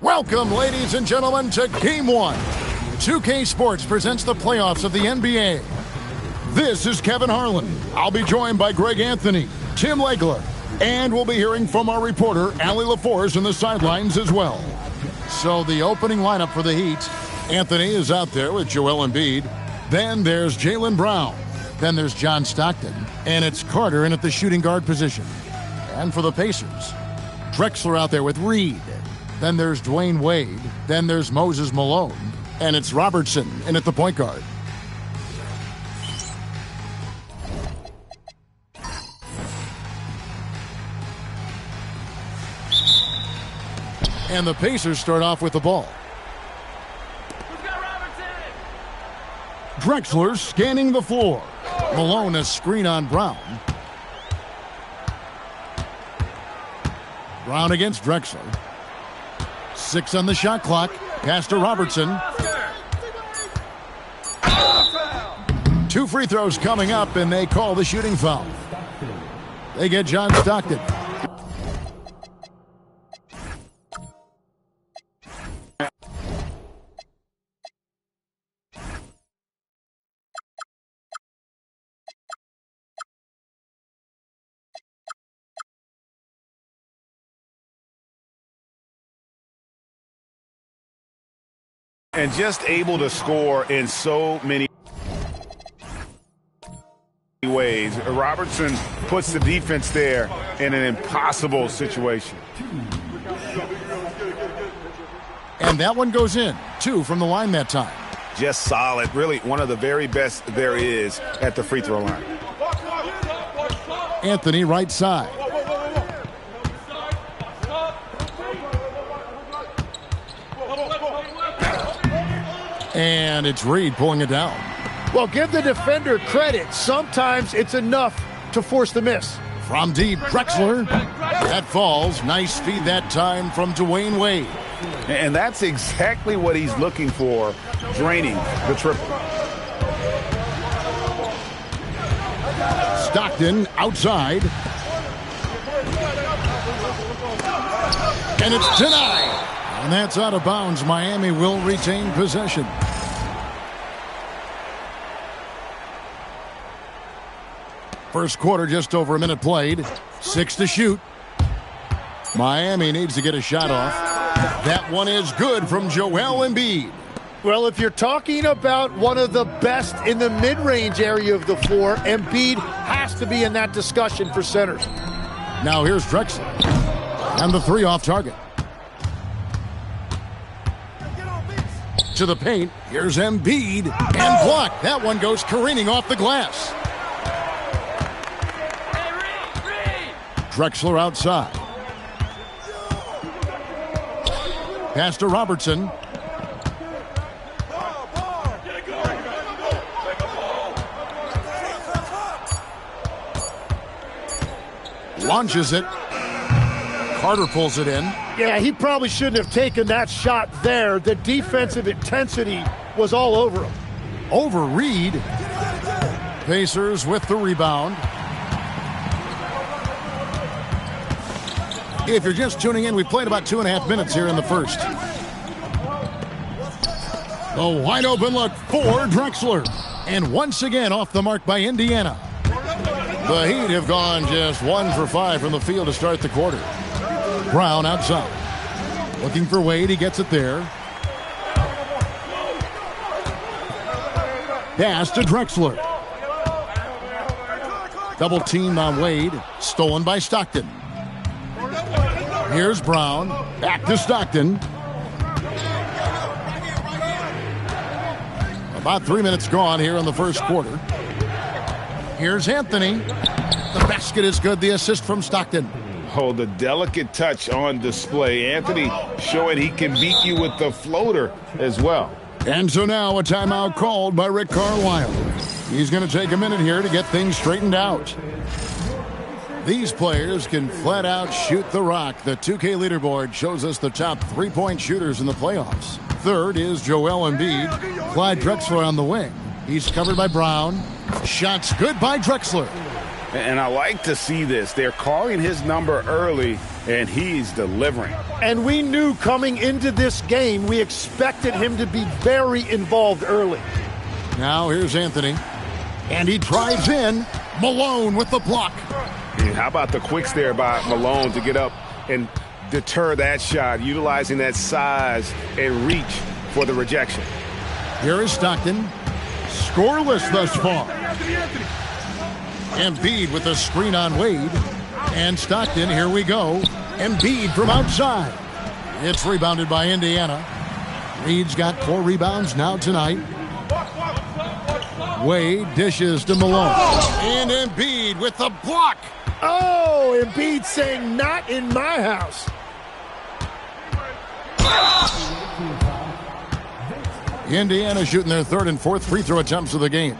Welcome, ladies and gentlemen, to Game 1. 2K Sports presents the playoffs of the NBA. This is Kevin Harlan. I'll be joined by Greg Anthony, Tim Legler, and we'll be hearing from our reporter, Allie LaForce, in the sidelines as well. So the opening lineup for the Heat, Anthony is out there with Joel Embiid. Then there's Jaylen Brown. Then there's John Stockton. And it's Carter in at the shooting guard position. And for the Pacers, Drexler out there with Reed. Then there's Dwayne Wade. Then there's Moses Malone. And it's Robertson in at the point guard. And the Pacers start off with the ball. Drexler scanning the floor. Malone a screen on Brown. Brown against Drexler. 6 on the shot clock. Pass to Robertson. 2 free throws coming up, and they call the shooting foul. They get John Stockton. And just able to score in so many ways. Robertson puts the defense there in an impossible situation. And that one goes in. 2 from the line that time. Just solid. Really one of the very best there is at the free throw line. Anthony right side. And it's Reed pulling it down. Well, give the defender credit. Sometimes it's enough to force the miss. From deep, Drexler. That falls. Nice feed that time from Dwayne Wade. And that's exactly what he's looking for, draining the triple. Stockton outside. And it's denied. And that's out of bounds. Miami will retain possession. First quarter, just over a minute played. 6 to shoot. Miami needs to get a shot off. That one is good from Joel Embiid. Well, if you're talking about one of the best in the mid-range area of the floor, Embiid has to be in that discussion for centers. Now here's Drexler. And the 3 off target. To the paint. Here's Embiid. And blocked. That one goes careening off the glass. Drexler outside. Pass to Robertson. Launches it. Carter pulls it in. Yeah, he probably shouldn't have taken that shot there. The defensive intensity was all over him. Over Reed. Pacers with the rebound. If you're just tuning in, we played about 2.5 minutes here in the first. The wide open look for Drexler. And once again off the mark by Indiana. The Heat have gone just 1 for 5 from the field to start the quarter. Brown outside. Looking for Wade. He gets it there. Pass to Drexler. Double teamed on Wade. Stolen by Stockton. Here's Brown. Back to Stockton. About 3 minutes gone here in the first quarter. Here's Anthony. The basket is good. The assist from Stockton. Oh, the delicate touch on display. Anthony showing he can beat you with the floater as well. And so now a timeout called by Rick Carlisle. He's going to take a minute here to get things straightened out. These players can flat out shoot the rock. The 2K leaderboard shows us the top 3-point shooters in the playoffs. Third is Joel Embiid. Clyde Drexler on the wing. He's covered by Brown. Shots good by Drexler. And I like to see this. They're calling his number early and he's delivering. And we knew coming into this game, we expected him to be very involved early. Now here's Anthony, and he drives in. Malone with the block. And how about the quicks there by Malone to get up and deter that shot, utilizing that size and reach for the rejection. Here is Stockton. Scoreless thus far. Embiid with a screen on Wade. And Stockton, here we go. Embiid from outside. It's rebounded by Indiana. Reed's got 4 rebounds now tonight. Wade dishes to Malone. And Embiid with the block. Oh, Embiid saying, not in my house. Indiana shooting their 3rd and 4th free throw attempts of the game.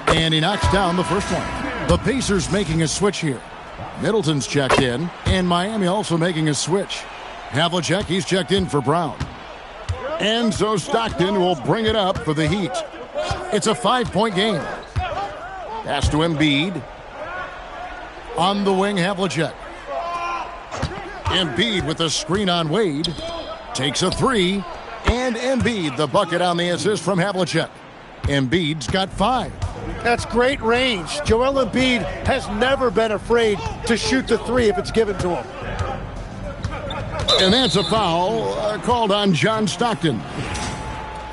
And he knocks down the first one. The Pacers making a switch here. Middleton's checked in, and Miami also making a switch. Havlicek, he's checked in for Brown. And so Stockton will bring it up for the Heat. It's a 5-point game. Pass to Embiid. On the wing, Havlicek. Embiid with a screen on Wade. Takes a 3. And Embiid, the bucket on the assist from Havlicek. Embiid's got 5. That's great range. Joel Embiid has never been afraid to shoot the 3 if it's given to him. And that's a foul called on John Stockton.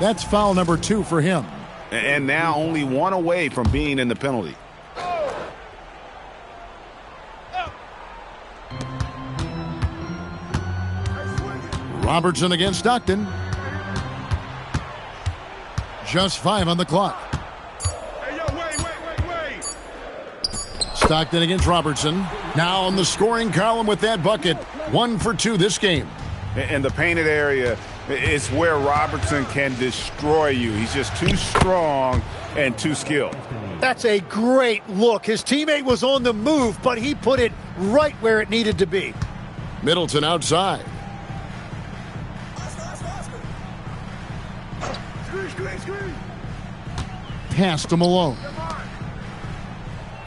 That's foul number 2 for him. And now only 1 away from being in the penalty. Robertson against Stockton. Just 5 on the clock. Stockton against Robertson. Now on the scoring column with that bucket. 1 for 2 this game. In the painted area, it's where Robertson can destroy you. He's just too strong and too skilled. That's a great look. His teammate was on the move, but he put it right where it needed to be. Middleton outside. Pass to Malone.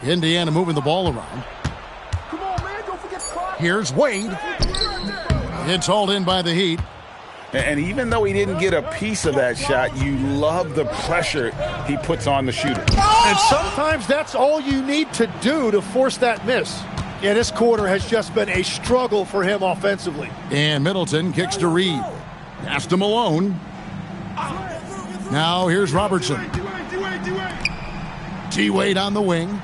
Indiana moving the ball around. Here's Wade. It's hauled in by the Heat. And even though he didn't get a piece of that shot, you love the pressure he puts on the shooter. And sometimes that's all you need to do to force that miss. Yeah, this quarter has just been a struggle for him offensively. And Middleton kicks to Reed. Pass to Malone. Now here's Robertson. T-Wade on the wing.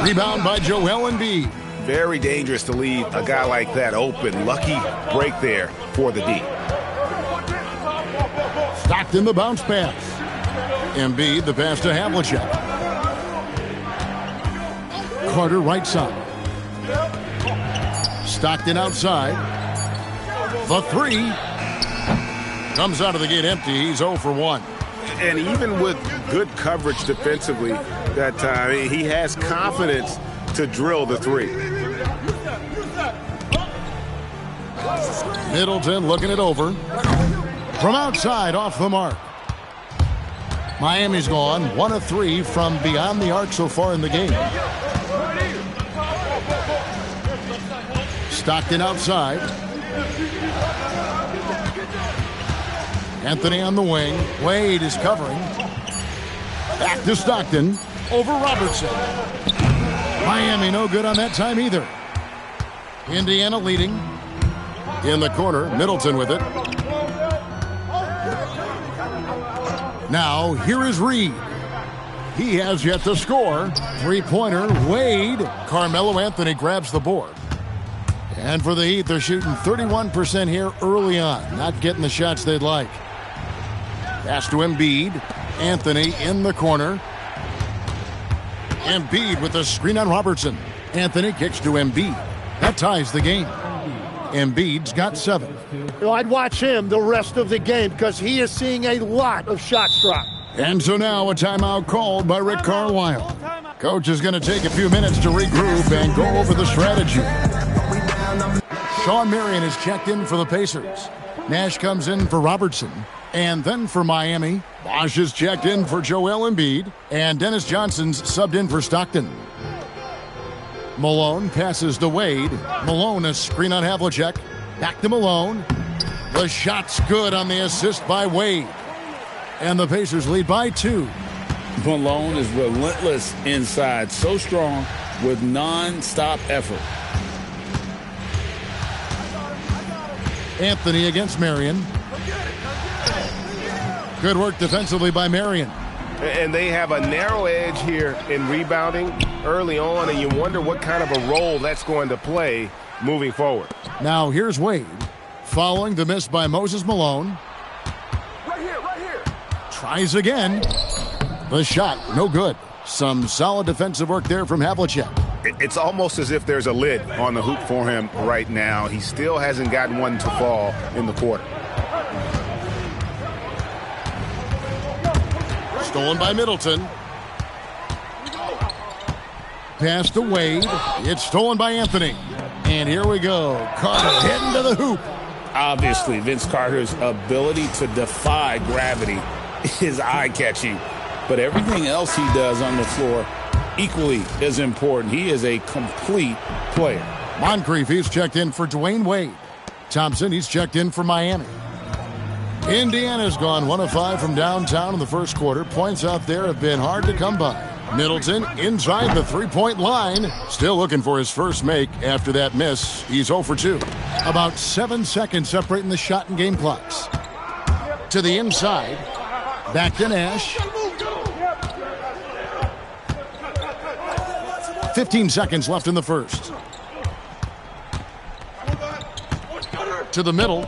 Rebound by Joel Embiid. Very dangerous to leave a guy like that open. Lucky break there for the D. Stockton the bounce pass. Embiid the pass to Havlicek. Carter right side. Stockton outside. The 3 comes out of the gate empty. He's 0 for 1. And even with good coverage defensively that time, he has confidence to drill the 3. Middleton looking it over. From outside, off the mark. Miami's gone 1 of 3 from beyond the arc so far in the game. Stockton outside. Anthony on the wing. Wade is covering. Back to Stockton. Over Robertson. Miami no good on that time either. Indiana leading. In the corner, Middleton with it. Now, here is Reed. He has yet to score. 3-pointer, Wade. Carmelo Anthony grabs the board. And for the Heat, they're shooting 31% here early on. Not getting the shots they'd like. Pass to Embiid. Anthony in the corner. Embiid with a screen on Robertson. Anthony kicks to Embiid. That ties the game. Embiid's got 7. I'd watch him the rest of the game because he is seeing a lot of shots drop. And so now a timeout called by Rick Carlisle. Coach is going to take a few minutes to regroup and go over the strategy. Sean Marion is checked in for the Pacers. Nash comes in for Robertson. And then for Miami, Bosch is checked in for Joel Embiid, and Dennis Johnson's subbed in for Stockton. Malone passes to Wade. Malone, a screen on Havlicek. Back to Malone. The shot's good on the assist by Wade. And the Pacers lead by 2. Malone is relentless inside, so strong with non-stop effort. Anthony against Marion. Good work defensively by Marion. And they have a narrow edge here in rebounding early on, and you wonder what kind of a role that's going to play moving forward. Now here's Wade. Following the miss by Moses Malone. Right here. Tries again. The shot, no good. Some solid defensive work there from Havlicek. It's almost as if there's a lid on the hoop for him right now. He still hasn't gotten one to fall in the quarter. Stolen by Middleton. Pass to Wade. It's stolen by Anthony. And here we go. Carter heading to the hoop. Obviously, Vince Carter's ability to defy gravity is eye-catching. But everything else he does on the floor equally is important. He is a complete player. Moncrief, he's checked in for Dwayne Wade. Thompson, he's checked in for Miami. Indiana's gone 1 of 5 from downtown in the first quarter. Points out there have been hard to come by. Middleton inside the three-point line. Still looking for his first make after that miss. He's 0 for 2. About 7 seconds separating the shot and game clocks. To the inside. Back to Nash. 15 seconds left in the first. To the middle.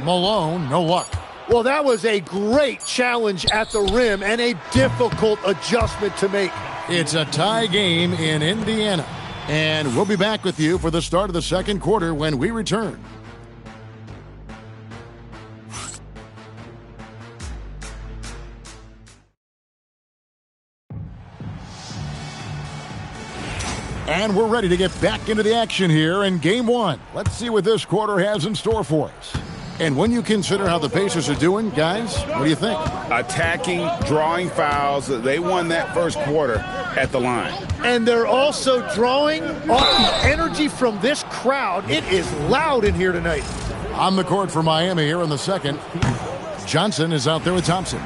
Malone, no luck. Well, that was a great challenge at the rim and a difficult adjustment to make. It's a tie game in Indiana. And we'll be back with you for the start of the second quarter when we return. And we're ready to get back into the action here in Game 1. Let's see what this quarter has in store for us. And when you consider how the Pacers are doing, guys, what do you think? Attacking, drawing fouls. They won that first quarter at the line. And they're also drawing off the energy from this crowd. It is loud in here tonight. On the court for Miami here in the second. Johnson is out there with Thompson.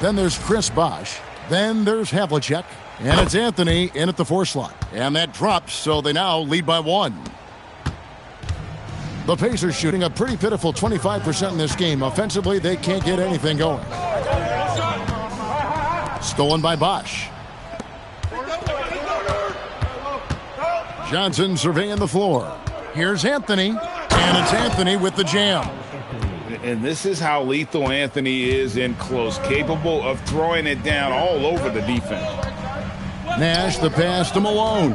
Then there's Chris Bosh. Then there's Havlicek. And it's Anthony in at the 4 slot. And that drops, so they now lead by 1. The Pacers shooting a pretty pitiful 25% in this game. Offensively, they can't get anything going. Stolen by Bosh. Johnson surveying the floor. Here's Anthony, and it's Anthony with the jam. And this is how lethal Anthony is in close, capable of throwing it down all over the defense. Nash, the pass to Malone.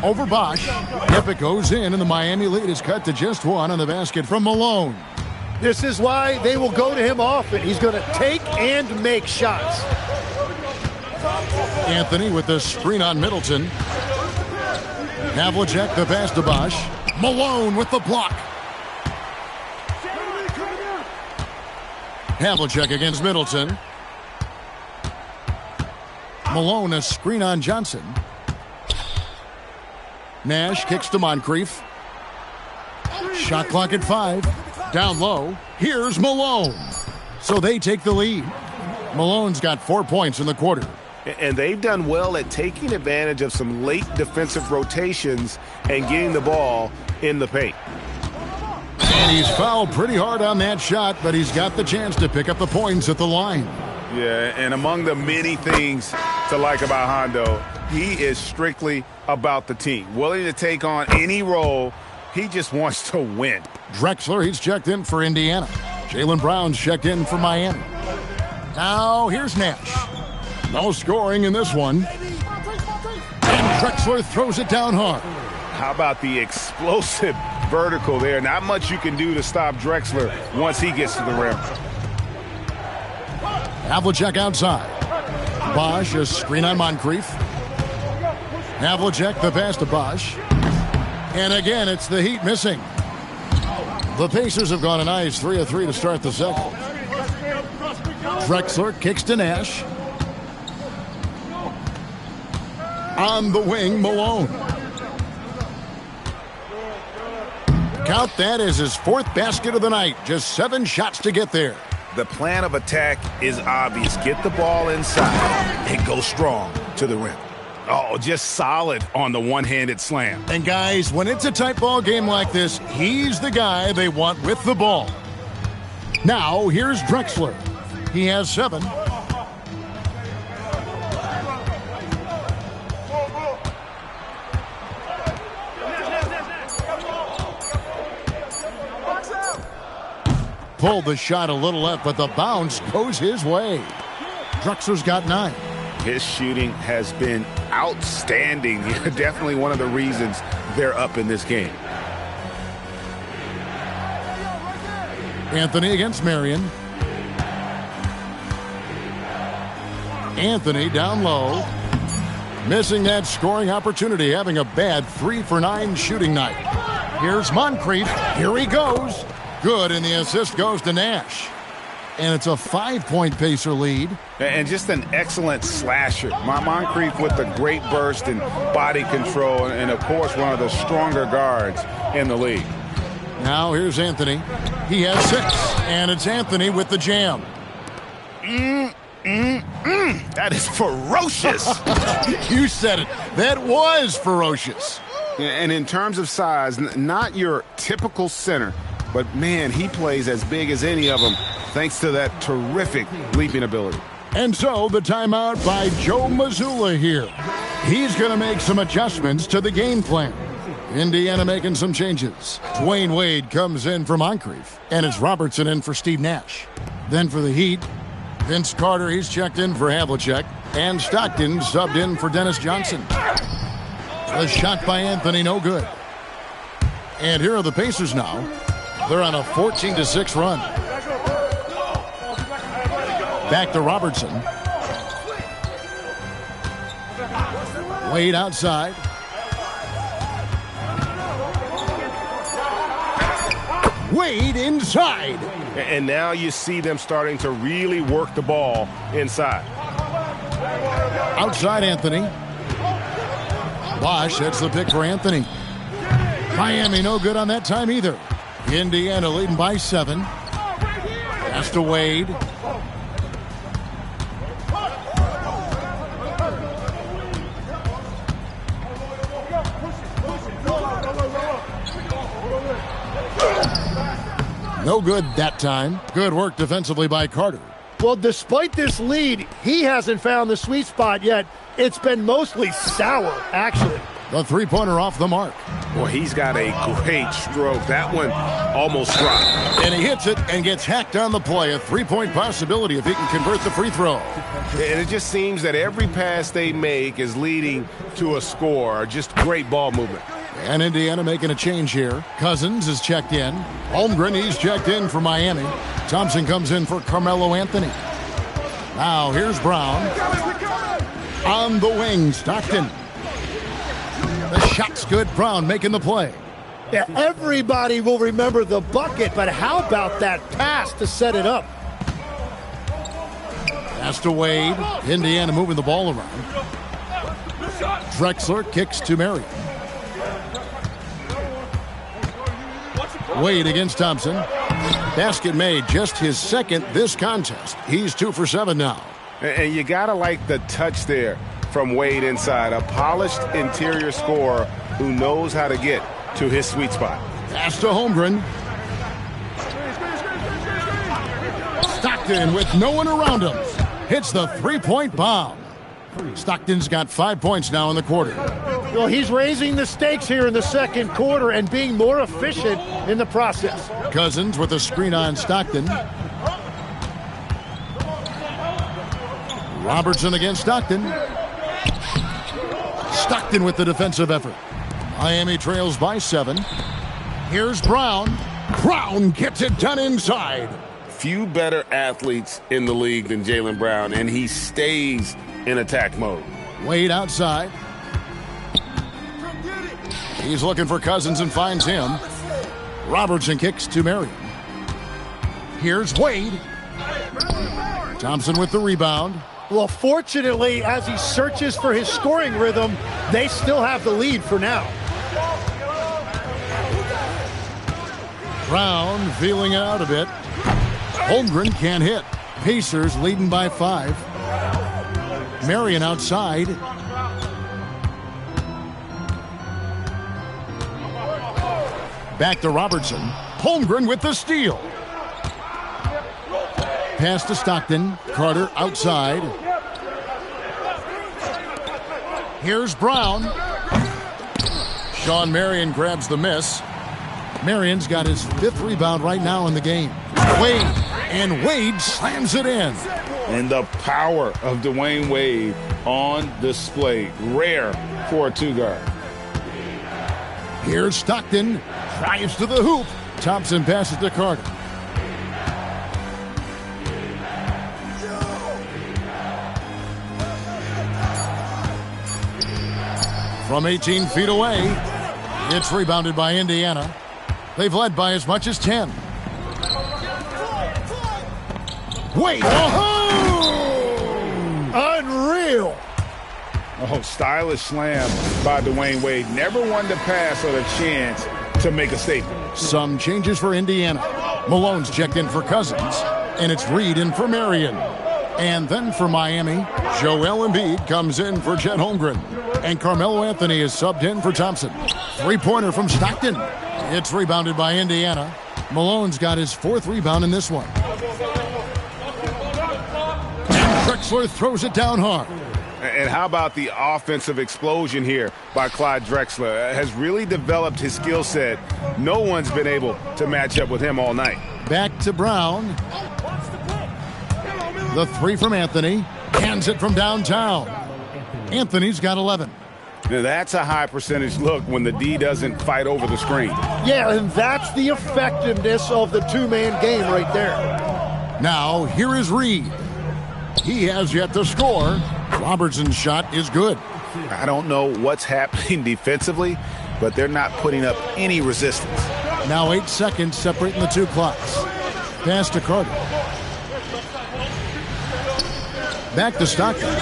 Over Bosh. If it goes in, and the Miami lead is cut to just 1 on the basket from Malone. This is why they will go to him often. He's going to take and make shots. Anthony with the screen on Middleton. Havlicek, the pass to Bosh. Malone with the block. Havlicek against Middleton. Malone, a screen on Johnson. Nash kicks to Moncrief. Shot clock at 5. Down low. Here's Malone. So they take the lead. Malone's got 4 points in the quarter. And they've done well at taking advantage of some late defensive rotations and getting the ball in the paint. And he's fouled pretty hard on that shot, but he's got the chance to pick up the points at the line. Yeah, and among the many things to like about Hondo, he is strictly about the team. Willing to take on any role. He just wants to win. Drexler, he's checked in for Indiana. Jaylen Brown's checked in for Miami. Now here's Nash. No scoring in this one. And Drexler throws it down hard. How about the explosive vertical there? Not much you can do to stop Drexler once he gets to the rim. Havlicek outside. Bosh, a screen on Moncrief. Havlicek, the pass to Bosh. And again, it's the Heat missing. The Pacers have gone a nice 3 of 3 to start the second. Drexler kicks to Nash. On the wing, Malone. Count that as his 4th basket of the night. Just 7 shots to get there. The plan of attack is obvious. Get the ball inside and go strong to the rim. Oh, just solid on the one-handed slam. And guys, when it's a tight ball game like this, he's the guy they want with the ball. Now, here's Drexler. He has 7. Pulled the shot a little left, but the bounce goes his way. Drexler's got 9. His shooting has been outstanding. Definitely one of the reasons they're up in this game. Anthony against Marion. Anthony down low. Missing that scoring opportunity, having a bad 3 for 9 shooting night. Here's Moncrief. Here he goes. Good, and the assist goes to Nash. And it's a 5-point Pacer lead. And just an excellent slasher. Moncrief with a great burst and body control, and of course one of the stronger guards in the league. Now here's Anthony. He has 6, and it's Anthony with the jam. That is ferocious. You said it. That was ferocious. And in terms of size, not your typical center, but man, he plays as big as any of them thanks to that terrific leaping ability. And so the timeout by Joe Mazzulla here. He's going to make some adjustments to the game plan. Indiana making some changes. Dwayne Wade comes in for Moncrief, and it's Robertson in for Steve Nash. Then for the Heat, Vince Carter, he's checked in for Havlicek, and Stockton subbed in for Dennis Johnson. A shot by Anthony, no good. And here are the Pacers now. They're on a 14-6 run. Back to Robertson. Wade outside. Wade inside. And now you see them starting to really work the ball inside. Outside Anthony. Bosch, that's the pick for Anthony. Miami no good on that time either. Indiana leading by 7. Pass to Wade. No good that time. Good work defensively by Carter. Well, despite this lead, he hasn't found the sweet spot yet. It's been mostly sour, actually. The three-pointer off the mark. Well, he's got a great stroke. That one almost dropped. And he hits it and gets hacked on the play. A three-point possibility if he can convert the free throw. And it just seems that every pass they make is leading to a score. Just great ball movement. And Indiana making a change here. Cousins is checked in. Holmgren, he's checked in for Miami. Thompson comes in for Carmelo Anthony. Now here's Brown. On the wing, Stockton. The shot's good. Brown making the play. Yeah, everybody will remember the bucket, but how about that pass to set it up? Pass to Wade. Indiana moving the ball around. Drexler kicks to Marion. Wade against Thompson. Basket made, just his second this contest. He's 2 for 7 now. And you got to like the touch there from Wade inside. A polished interior scorer who knows how to get to his sweet spot. Pass to Holmgren. Stockton with no one around him. Hits the three-point bomb. Stockton's got 5 points now in the quarter. Well, he's raising the stakes here in the second quarter and being more efficient in the process. Cousins with a screen on Stockton. Robertson against Stockton. Stockton with the defensive effort. Miami trails by 7. Here's Brown. Brown gets it done inside. Few better athletes in the league than Jaylen Brown, and he stays in attack mode. Wade outside. He's looking for Cousins and finds him. Robertson kicks to Marion. Here's Wade. Thompson with the rebound. Well, fortunately, as he searches for his scoring rhythm, they still have the lead for now. Brown feeling it out a bit. Holmgren can't hit. Pacers leading by 5. Marion outside. Back to Robertson. Holmgren with the steal. Pass to Stockton. Carter outside. Here's Brown. Sean Marion grabs the miss. Marion's got his 5th rebound right now in the game. Wade, and Wade slams it in. And the power of Dwayne Wade on display. Rare for a 2-guard. Here's Stockton. Drives to the hoop. Thompson passes to Carter. From 18 feet away, it's rebounded by Indiana. They've led by as much as 10. Wait! Oh! Unreal! Oh, stylish slam by Dwayne Wade. Never one to pass or a chance to make a statement. Some changes for Indiana. Malone's checked in for Cousins, and it's Reed in for Marion. And then for Miami, Joel Embiid comes in for Chet Holmgren. And Carmelo Anthony is subbed in for Thompson. 3-pointer from Stockton. It's rebounded by Indiana. Malone's got his 4th rebound in this one. And Drexler throws it down hard. And how about the offensive explosion here by Clyde Drexler? Has really developed his skill set. No one's been able to match up with him all night. Back to Brown. The 3 from Anthony. Hands it from downtown. Anthony's got 11. Now that's a high percentage look when the D doesn't fight over the screen. Yeah, and that's the effectiveness of the 2-man game right there. Now, here is Reed. He has yet to score. Robertson's shot is good. I don't know what's happening defensively, but they're not putting up any resistance. Now 8 seconds separating the 2 clocks. Pass to Carter. Back to Stockton.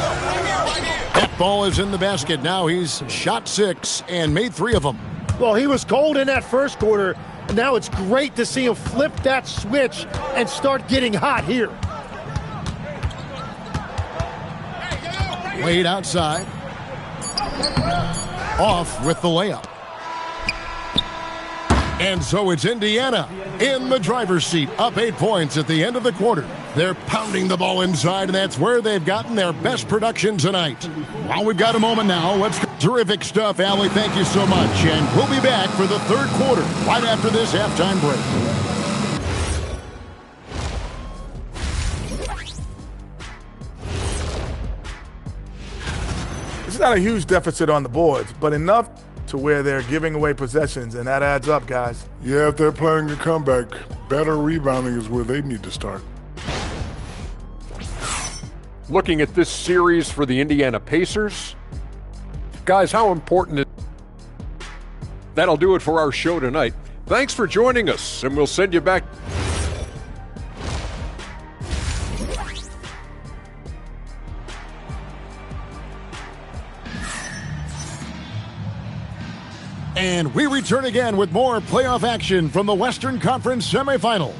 That ball is in the basket. Now he's shot 6 and made 3 of them. Well, he was cold in that first quarter, and now it's great to see him flip that switch and start getting hot here. Wade outside. Off with the layup. And so it's Indiana in the driver's seat, up 8 points at the end of the quarter. They're pounding the ball inside, and that's where they've gotten their best production tonight. Well, we've got a moment now. Let's go. Terrific stuff, Allie. Thank you so much. And we'll be back for the 3rd quarter right after this halftime break. It's not a huge deficit on the boards, but enough to where they're giving away possessions, and that adds up, guys. Yeah, if they're playing a comeback, better rebounding is where they need to start. Looking at this series for the Indiana Pacers, guys, how important is that'll do it for our show tonight. Thanks for joining us, and we'll send you back. And we return again with more playoff action from the Western Conference semifinals.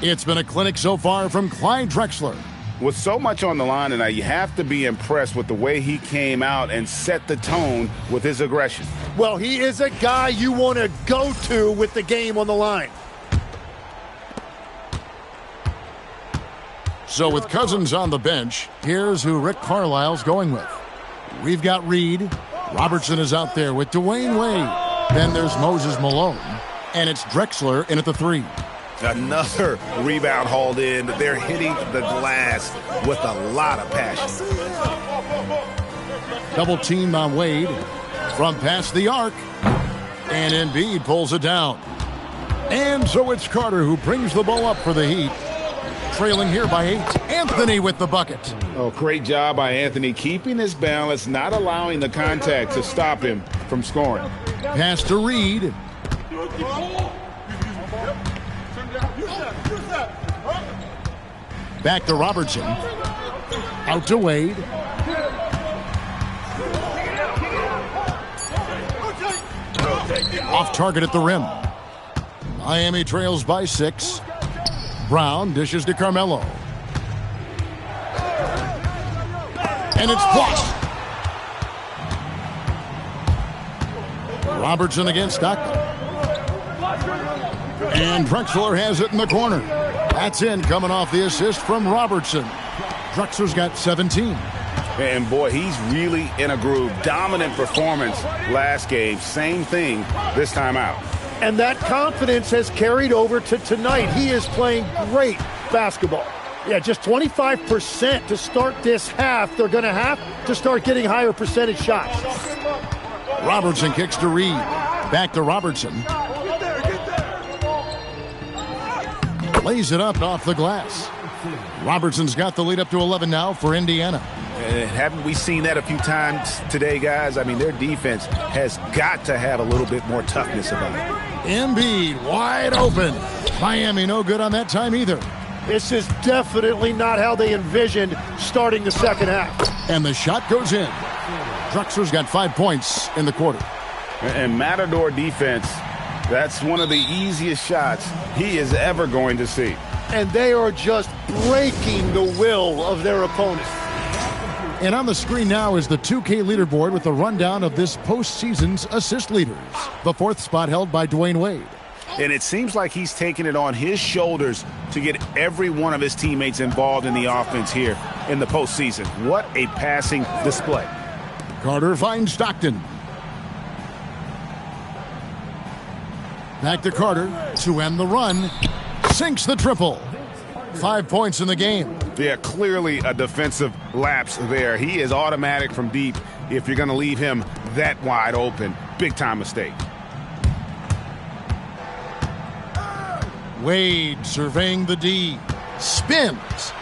It's been a clinic so far from Clyde Drexler. With so much on the line tonight, you have to be impressed with the way he came out and set the tone with his aggression. Well, he is a guy you want to go to with the game on the line. So with Cousins on the bench, here's who Rick Carlisle's going with. We've got Reed. Robertson is out there with Dwayne Wade. Then there's Moses Malone. And it's Drexler in at the 3. Another rebound hauled in. They're hitting the glass with a lot of passion. Double team on Wade from past the arc. And Embiid pulls it down. And so it's Carter who brings the ball up for the Heat. Trailing here by 8. Anthony with the bucket. Oh, great job by Anthony, keeping his balance, not allowing the contact to stop him from scoring. Pass to Reed. Back to Robertson. Out to Wade. Off target at the rim. Miami trails by 6. Brown dishes to Carmelo. And it's blocked. Robertson against Stockton. And Drexler has it in the corner. That's in, coming off the assist from Robertson. Drexler's got 17. And boy, he's really in a groove. Dominant performance last game. Same thing this time out. And that confidence has carried over to tonight. He is playing great basketball. Yeah, just 25% to start this half. They're going to have to start getting higher percentage shots. Robertson kicks to Reed. Back to Robertson. Lays it up off the glass. Robertson's got the lead up to 11 now for Indiana. Haven't we seen that a few times today, guys? I mean, their defense has got to have a little bit more toughness about it. Embiid wide open. Miami no good on that time either. This is definitely not how they envisioned starting the second half. And the shot goes in. Drexler's got 5 points in the quarter. And Matador defense, that's one of the easiest shots he is ever going to see. And they are just breaking the will of their opponent. And on the screen now is the 2K leaderboard with a rundown of this postseason's assist leaders. The 4th spot held by Dwayne Wade. And it seems like he's taking it on his shoulders to get every one of his teammates involved in the offense here in the postseason. What a passing display. Carter finds Stockton. Back to Carter to end the run. Sinks the triple. 5 points in the game. Yeah, clearly a defensive lapse there. He is automatic from deep if you're going to leave him that wide open. Big time mistake. Wade surveying the D. Spins.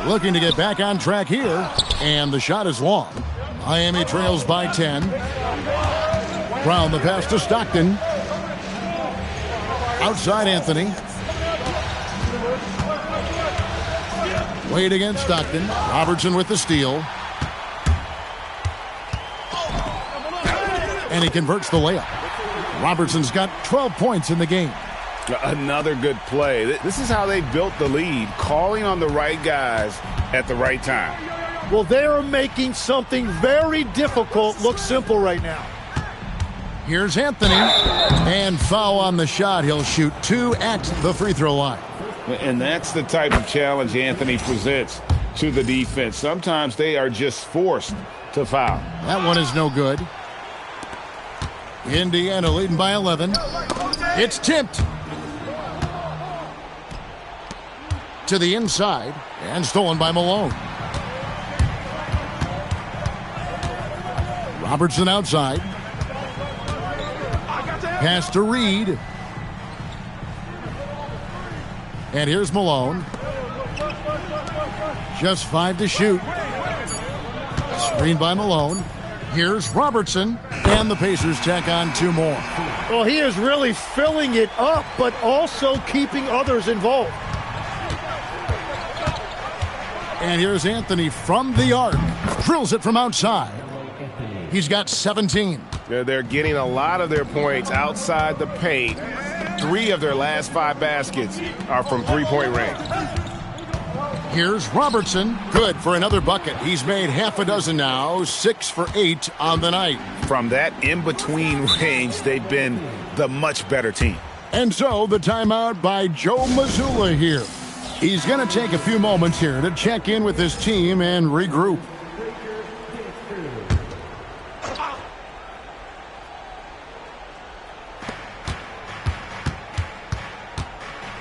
Looking to get back on track here. And the shot is long. Miami trails by 10. Brown the pass to Stockton. Outside Anthony. Wade against Stockton. Robertson with the steal. And he converts the layup. Robertson's got 12 points in the game. Another good play. This is how they built the lead, calling on the right guys at the right time. Well, they're making something very difficult look simple right now. Here's Anthony. And foul on the shot. He'll shoot 2 at the free throw line. And that's the type of challenge Anthony presents to the defense. Sometimes they are just forced to foul. That one is no good. Indiana leading by 11. It's tipped to the inside and stolen by Malone. Robertson outside. Pass to Reed. And here's Malone. Just 5 to shoot. Screen by Malone. Here's Robertson. And the Pacers tack on 2 more. Well, he is really filling it up, but also keeping others involved. And here's Anthony from the arc. Drills it from outside. He's got 17. They're getting a lot of their points outside the paint. 3 of their last 5 baskets are from three-point range. Here's Robertson. Good for another bucket. He's made half a dozen now. 6 for 8 on the night. From that in-between range, they've been the much better team. And so the timeout by Joe Mazzulla here. He's going to take a few moments here to check in with his team and regroup.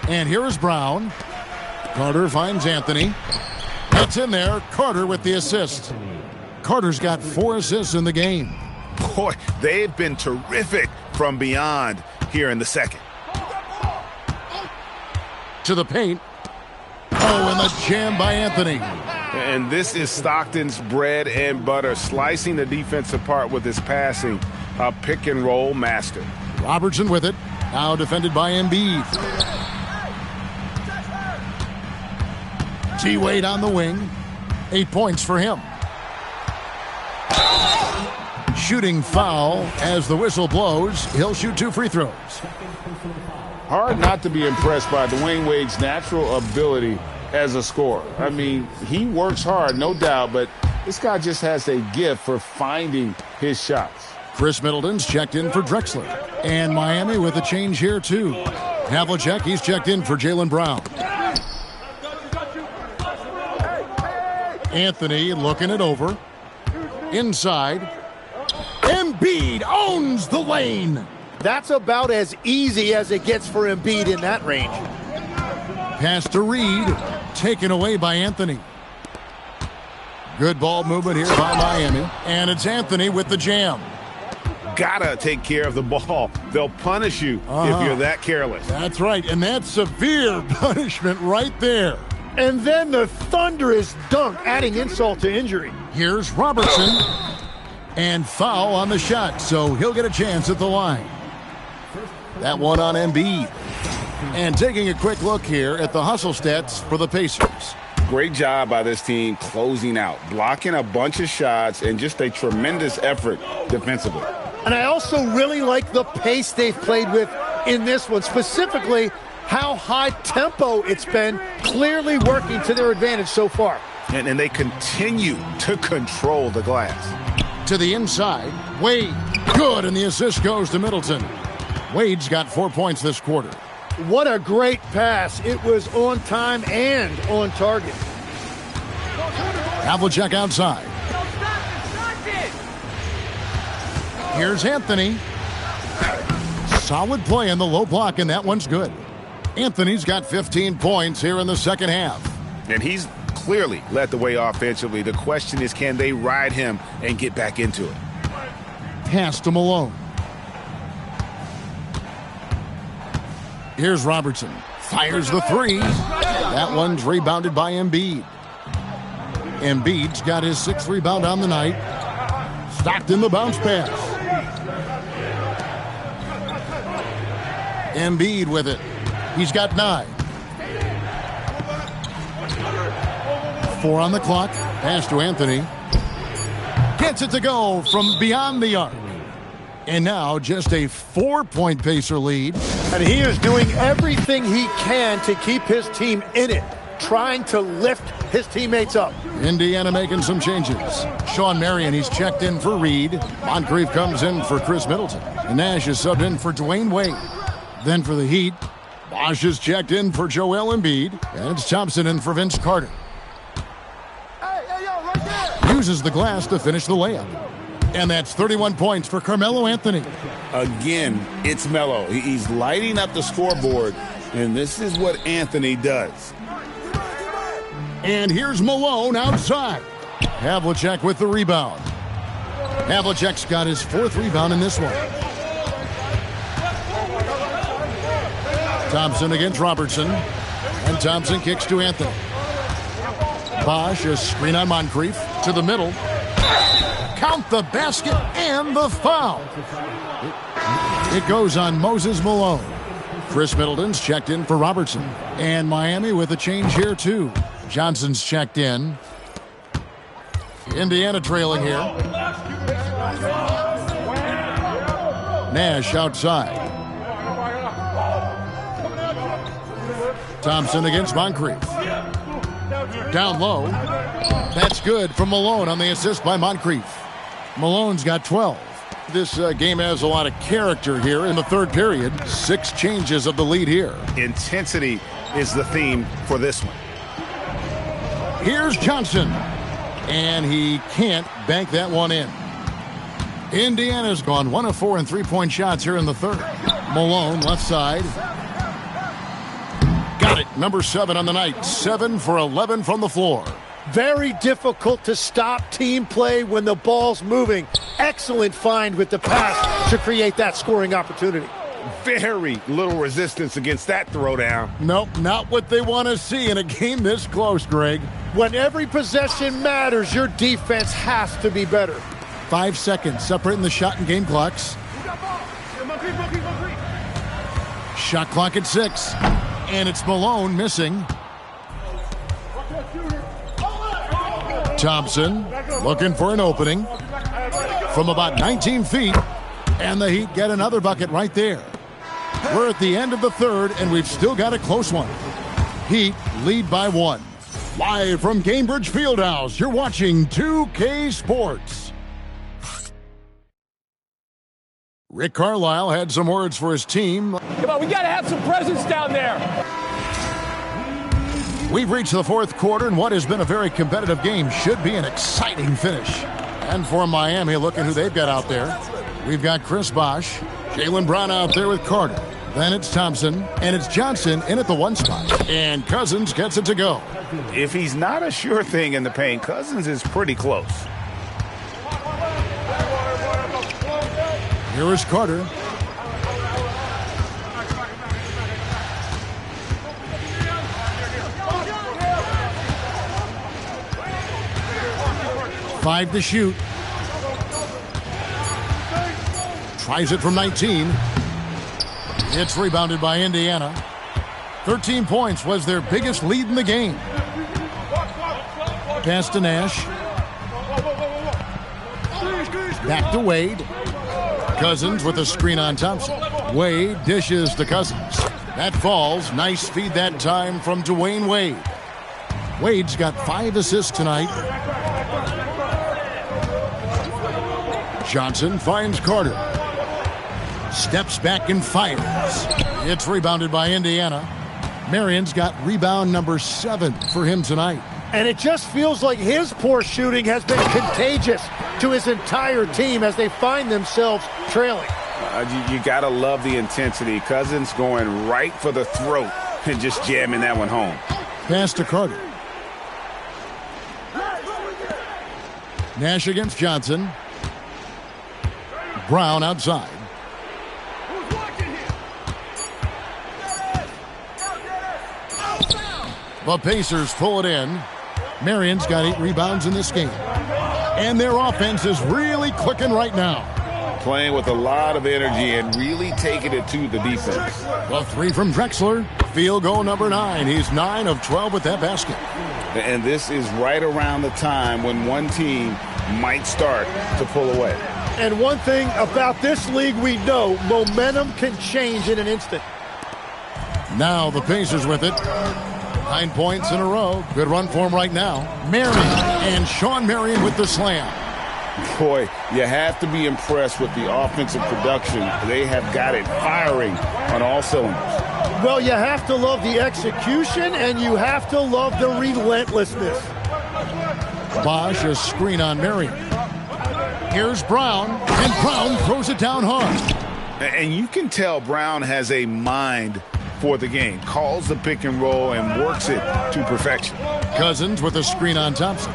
And here is Brown. Carter finds Anthony. It's in there. Carter with the assist. Carter's got 4 assists in the game. Boy, they've been terrific from beyond here in the second. To the paint. Oh, and the jam by Anthony. And this is Stockton's bread and butter, slicing the defense apart with his passing. A pick-and-roll master. Robertson with it. Now defended by Embiid. T-Wade on the wing. 8 points for him. Shooting foul as the whistle blows. He'll shoot 2 free throws. Hard not to be impressed by Dwayne Wade's natural ability as a scorer. I mean, he works hard, no doubt, but this guy just has a gift for finding his shots. Chris Middleton's checked in for Drexler. And Miami with a change here, too. Havlicek, he's checked in for Jaylen Brown. Anthony looking it over. Inside. Embiid owns the lane. That's about as easy as it gets for Embiid in that range. Pass to Reed. Taken away by Anthony. Good ball movement here by Miami. And it's Anthony with the jam. Gotta take care of the ball. They'll punish you if you're that careless. That's right, and that's severe punishment right there. And then the thunderous dunk, adding insult to injury. Here's Robertson. And foul on the shot, so he'll get a chance at the line. That one on Embiid. And taking a quick look here at the hustle stats for the Pacers. Great job by this team closing out, blocking a bunch of shots, and just a tremendous effort defensively. And I also really like the pace they've played with in this one, specifically how high tempo it's been, clearly working to their advantage so far. And they continue to control the glass. To the inside, Wade, good, and the assist goes to Middleton. Wade's got 4 points this quarter. What a great pass. It was on time and on target. Havlicek outside. Here's Anthony. Solid play in the low block, and that one's good. Anthony's got 15 points here in the second half. And he's clearly led the way offensively. The question is, can they ride him and get back into it? Pass to Malone. Here's Robertson. Fires the three. That one's rebounded by Embiid. Embiid's got his 6th rebound on the night. Stocked in the bounce pass. Embiid with it. He's got 9. 4 on the clock. Pass to Anthony. Gets it to go from beyond the arc. And now just a 4-point Pacer lead. And he is doing everything he can to keep his team in it, trying to lift his teammates up. Indiana making some changes. Sean Marion, he's checked in for Reed. Moncrief comes in for Chris Middleton. And Nash is subbed in for Dwayne Wade. Then for the Heat, Bosh is checked in for Joel Embiid. And it's Thompson in for Vince Carter. Uses the glass to finish the layup. And that's 31 points for Carmelo Anthony. Again, it's Melo. He's lighting up the scoreboard, and this is what Anthony does. And here's Malone outside. Havlicek with the rebound. Havlicek's got his 4th rebound in this one. Thompson against Robertson. And Thompson kicks to Anthony. Bosh, a screen on Moncrief. To the middle. Count the basket and the foul. It goes on Moses Malone. Chris Middleton's checked in for Robertson. And Miami with a change here, too. Johnson's checked in. Indiana trailing here. Nash outside. Thompson against Moncrief. Down low. That's good from Malone on the assist by Moncrief. Malone's got 12. This game has a lot of character here in the 3rd period. 6 changes of the lead here. Intensity is the theme for this one. Here's Johnson. And he can't bank that one in. Indiana's gone 1 of 4 in 3-point shots here in the 3rd. Malone, left side. Got it. Number 7 on the night. 7 for 11 from the floor. Very difficult to stop team play when the ball's moving. Excellent find with the pass to create that scoring opportunity. Very little resistance against that throwdown. Nope, not what they want to see in a game this close, Greg. When every possession matters, your defense has to be better. 5 seconds separating the shot and game clocks. Shot clock at 6. And it's Malone missing. Thompson looking for an opening from about 19 feet. And the Heat get another bucket right there. We're at the end of the third, and we've still got a close one. Heat lead by 1. Live from Cambridge Fieldhouse, you're watching 2K Sports. Rick Carlisle had some words for his team. Come on, we got to have some presence down there. We've reached the fourth quarter, and what has been a very competitive game should be an exciting finish. And for Miami, look at who they've got out there. We've got Chris Bosh, Jaylen Brown out there with Carter. Then it's Thompson, and it's Johnson in at the 1 spot. And Cousins gets it to go. If he's not a sure thing in the paint, Cousins is pretty close. Here is Carter. Five to shoot. Tries it from 19. It's rebounded by Indiana. 13 points was their biggest lead in the game. Pass to Nash. Back to Wade. Cousins with a screen on Thompson. Wade dishes to Cousins. That falls. Nice feed that time from Dwayne Wade. Wade's got 5 assists tonight. Johnson finds Carter. Steps back and fires. It's rebounded by Indiana. Marion's got rebound number 7 for him tonight. And it just feels like his poor shooting has been contagious to his entire team as they find themselves trailing. You got to love the intensity. Cousins going right for the throat and just jamming that one home. Pass to Carter. Nash against Johnson. Brown outside. The Pacers pull it in. Marion's got 8 rebounds in this game. And their offense is really clicking right now. Playing with a lot of energy and really taking it to the defense. The 3 from Drexler. Field goal number 9. He's 9 of 12 with that basket. And this is right around the time when one team might start to pull away. And one thing about this league we know, momentum can change in an instant. Now the Pacers with it. 9 points in a row. Good run for him right now. Marion and Sean Marion with the slam. Boy, you have to be impressed with the offensive production. They have got it firing on all cylinders. Well, you have to love the execution, and you have to love the relentlessness. Bosh, a screen on Marion. Here's Brown, and Brown throws it down hard. And you can tell Brown has a mind for the game. Calls the pick and roll and works it to perfection. Cousins with a screen on Thompson.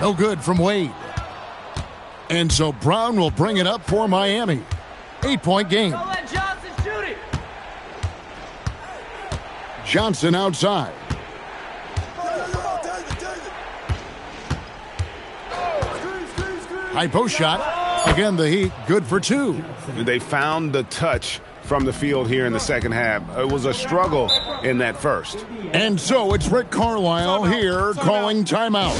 No good from Wade. And so Brown will bring it up for Miami. 8-point game. Johnson outside. High post shot. Again, the Heat good for 2. They found the touch from the field here in the second half. It was a struggle in that first. And so it's Rick Carlisle here calling timeout.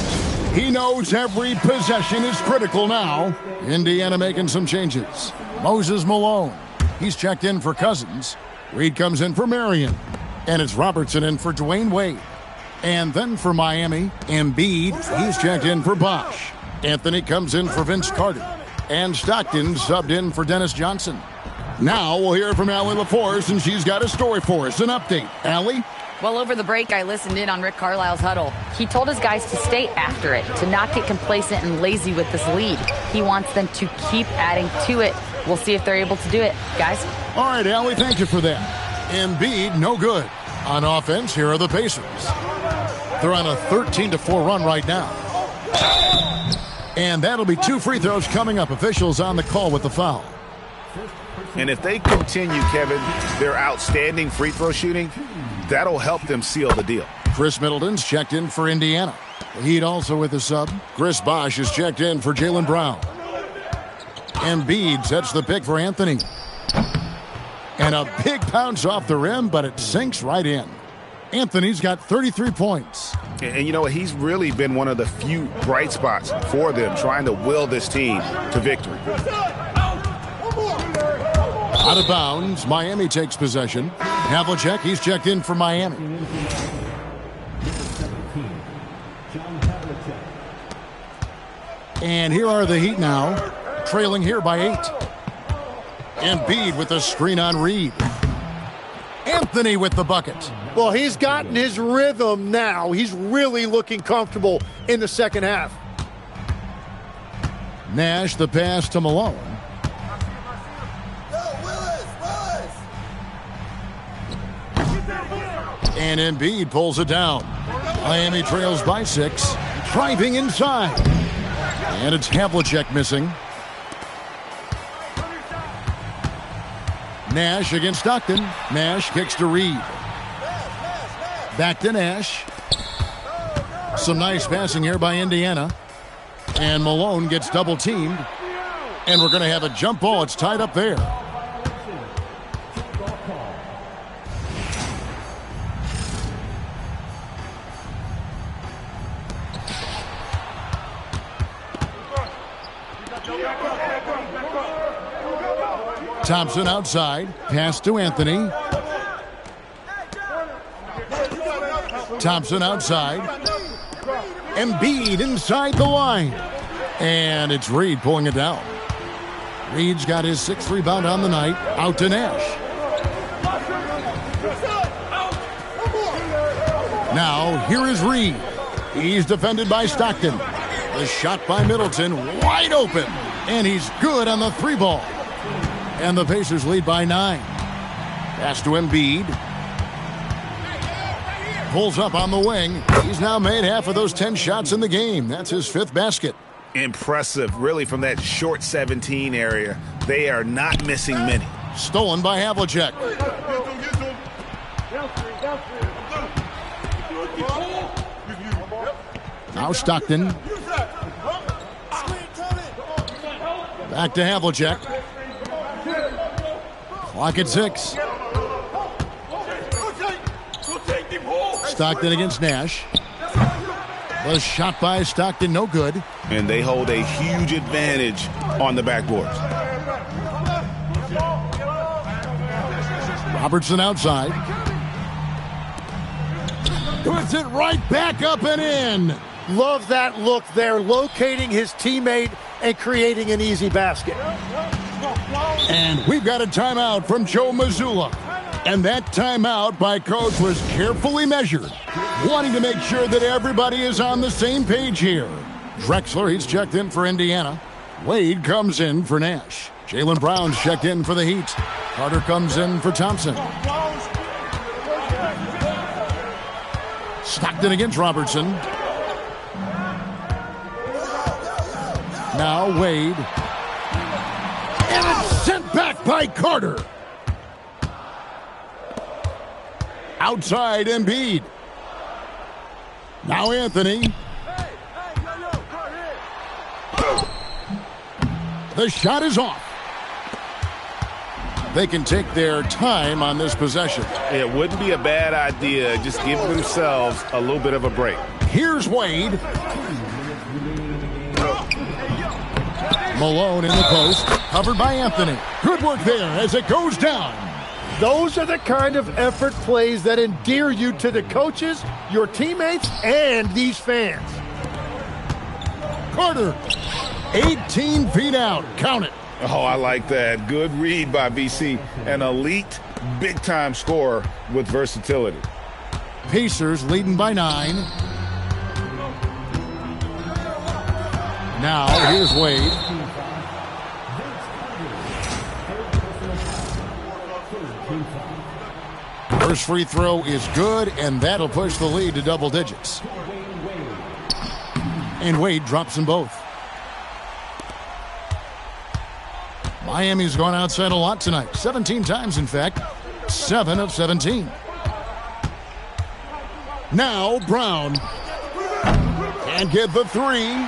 He knows every possession is critical now. Indiana making some changes. Moses Malone. He's checked in for Cousins. Reed comes in for Marion. And it's Robertson in for Dwayne Wade. And then for Miami, Embiid, he's checked in for Bosh. Anthony comes in for Vince Carter. And Stockton subbed in for Dennis Johnson. Now we'll hear from Allie LaForce, and she's got a story for us. An update. Allie? Well, over the break, I listened in on Rick Carlisle's huddle. He told his guys to stay after it, to not get complacent and lazy with this lead. He wants them to keep adding to it. We'll see if they're able to do it. Guys? All right, Allie, thank you for that. Embiid, no good. On offense, here are the Pacers. They're on a 13-4 run right now. And that'll be 2 free throws coming up. Officials on the call with the foul. And if they continue, Kevin, their outstanding free throw shooting, that'll help them seal the deal. Chris Middleton's checked in for Indiana. The Heat also with a sub. Chris Bosh is checked in for Jaylen Brown. Embiid sets the pick for Anthony. And a big bounce off the rim, but it sinks right in. Anthony's got 33 points. And you know what? He's really been one of the few bright spots for them, trying to will this team to victory. Out of bounds, Miami takes possession. Havlicek, he's checked in for Miami. And here are the Heat now, trailing here by 8. Embiid with the screen on Reed. Anthony with the bucket. Well, he's gotten his rhythm now. He's really looking comfortable in the second half. Nash the pass to Malone. And Embiid pulls it down. Miami trails by 6. Driving inside. And it's Havlicek missing. Nash against Stockton. Nash kicks to Reed. Back to Nash. Some nice passing here by Indiana. And Malone gets double teamed. And we're going to have a jump ball. It's tied up there. Thompson outside. Pass to Anthony. Thompson outside. Embiid inside the line. And it's Reed pulling it down. Reed's got his 6th rebound on the night. Out to Nash. Now, here is Reed. He's defended by Stockton. The shot by Middleton, wide open. And he's good on the 3 ball. And the Pacers lead by 9. Pass to Embiid. Pulls up on the wing. He's now made half of those 10 shots in the game. That's his 5th basket. Impressive, really, from that short 17 area. They are not missing many. Stolen by Havlicek. Now Stockton. Back to Havlicek. Clock at 6. Stockton against Nash. The shot by Stockton, no good. And they hold a huge advantage on the backboards. Robertson outside. Puts it right back up and in. Love that look there, locating his teammate and creating an easy basket. And we've got a timeout from Joe Mazzulla. And that timeout by Coach was carefully measured, wanting to make sure that everybody is on the same page here. Drexler, he's checked in for Indiana. Wade comes in for Nash. Jaylen Brown's checked in for the Heat. Carter comes in for Thompson. Stockton against Robertson. Now Wade. And it's sent back by Carter. Outside Embiid. Now Anthony. The shot is off. They can take their time on this possession. It wouldn't be a bad idea. Just give themselves a little bit of a break. Here's Wade. Malone in the post. Covered by Anthony. Good work there as it goes down. Those are the kind of effort plays that endear you to the coaches, your teammates, and these fans. Carter, 18 feet out. Count it. Oh, I like that. Good read by BC. An elite, big-time scorer with versatility. Pacers leading by 9. Now, here's Wade. First free throw is good, and that'll push the lead to double digits. And Wade drops them both. Miami's gone outside a lot tonight. 17 times, in fact. 7 of 17. Now Brown. Can't get the 3.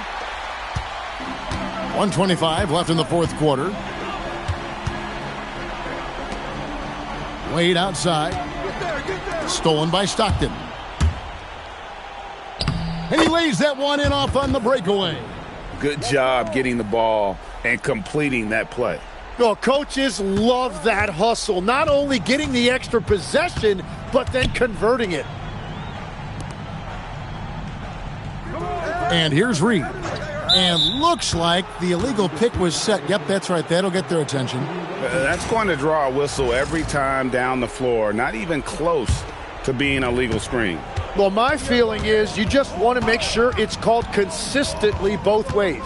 1:25 left in the fourth quarter. Wade outside. Stolen by Stockton. And he lays that one in off on the breakaway. Good job getting the ball and completing that play. Well, coaches love that hustle. Not only getting the extra possession, but then converting it. And here's Reed. And looks like the illegal pick was set. Yep, that's right. That'll get their attention. That's going to draw a whistle every time down the floor. Not even close to being a legal screen. Well, my feeling is you just want to make sure it's called consistently both ways.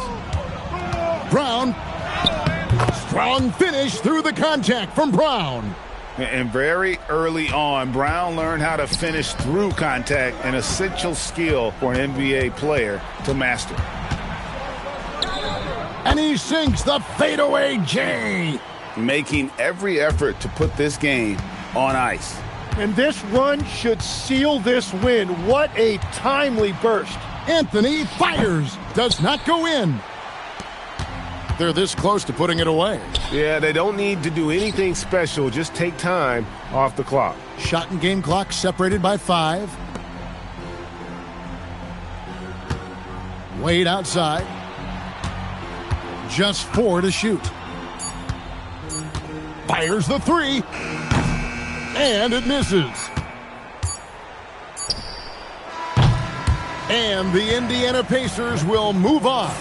Brown. Strong finish through the contact from Brown. And very early on, Brown learned how to finish through contact, an essential skill for an NBA player to master. And he sinks the fadeaway J. Making every effort to put this game on ice. And this run should seal this win. What a timely burst. Anthony fires. Does not go in. They're this close to putting it away. Yeah, they don't need to do anything special. Just take time off the clock. Shot and game clock separated by 5. Wade outside. Just 4 to shoot. Fires the 3. And it misses. And the Indiana Pacers will move on.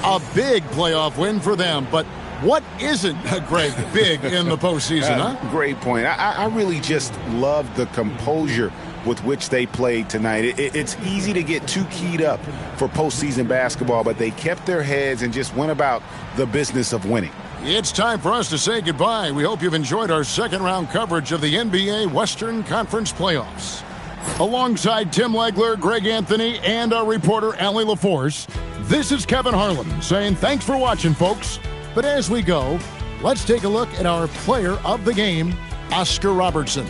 A big playoff win for them. But what isn't, Greg, big in the postseason, huh? Great point. I really just love the composure with which they played tonight. It's easy to get too keyed up for postseason basketball, but they kept their heads and just went about the business of winning. It's time for us to say goodbye. We hope you've enjoyed our second-round coverage of the NBA Western Conference Playoffs. Alongside Tim Legler, Greg Anthony, and our reporter, Allie LaForce, this is Kevin Harlan saying thanks for watching, folks. But as we go, let's take a look at our player of the game, Oscar Robertson.